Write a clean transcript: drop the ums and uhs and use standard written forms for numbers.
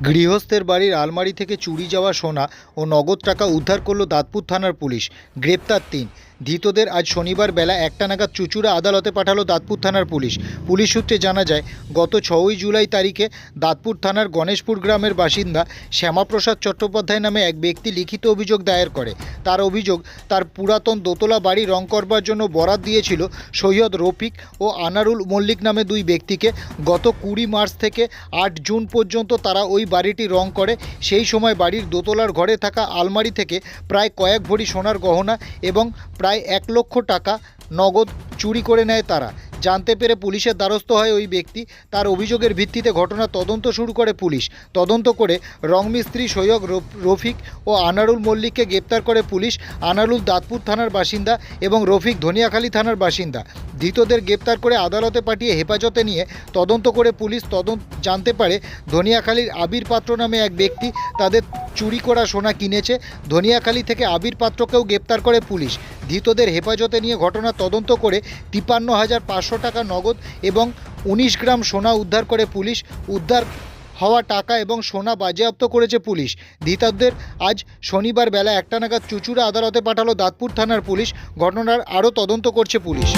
গৃহস্থের বাড়ির আলমারি থেকে চুরি যাওয়া সোনা ও নগদ টাকা উদ্ধার করল দাঁতপুর থানার পুলিশ। গ্রেপ্তার ৩ ধৃতদের আজ শনিবার বেলা ১টা নাগাদ চুঁচুড়া আদালতে পাঠালো দাঁতপুর থানার পুলিশ। পুলিশ সূত্রে জানা যায়, গত ৬ই জুলাই তারিখে দাঁতপুর থানার গণেশপুর গ্রামের বাসিন্দা শ্যামাপ্রসাদ চট্টোপাধ্যায় নামে এক ব্যক্তি লিখিত অভিযোগ দায়ের করে। তার অভিযোগ, তার পুরাতন দোতলা বাড়ি রং করবার জন্য বরাত দিয়েছিল সৈয়দ রফিক ও আনারুল মল্লিক নামে দুই ব্যক্তিকে। গত ২০ মার্চ থেকে ৮ জুন পর্যন্ত তারা ওই বাড়িটি রং করে। সেই সময় বাড়ির দোতলার ঘরে থাকা আলমারি থেকে প্রায় কয়েক ভরি সোনার গহনা এবং প্রায় ১ লক্ষ টাকা নগদ চুরি করে নেয় তারা। জানতে পেরে পুলিশের দ্বারস্থ হয় ওই ব্যক্তি। তার অভিযোগের ভিত্তিতে ঘটনা তদন্ত শুরু করে পুলিশ। তদন্ত করে রংমিস্ত্রি সৈয়দ রফিক ও আনারুল মল্লিককে গ্রেপ্তার করে পুলিশ। আনারুল দাঁতপুর থানার বাসিন্দা এবং রফিক ধনিয়াখালী থানার বাসিন্দা। ধৃতদের গ্রেপ্তার করে আদালতে পাঠিয়ে হেফাজতে নিয়ে তদন্ত করে পুলিশ জানতে পারে ধনিয়াখালীর আবির পাত্র নামে এক ব্যক্তি তাদের চুরি করা সোনা কিনেছে। ধনিয়াখালী থেকে আবির পাত্রকেও গ্রেপ্তার করে পুলিশ। ধৃতদের হেফাজতে নিয়ে ঘটনা তদন্ত করে ৫৩,৫০০ টাকা নগদ এবং ১৯ গ্রাম সোনা উদ্ধার করে পুলিশ। উদ্ধার হওয়া টাকা এবং সোনা বাজেয়াপ্ত করেছে পুলিশ। ধৃতদের আজ শনিবার বেলা ১টা নাগাদ চুঁচুড়া আদালতে পাঠালো দাঁতপুর থানার পুলিশ। ঘটনার আরও তদন্ত করছে পুলিশ।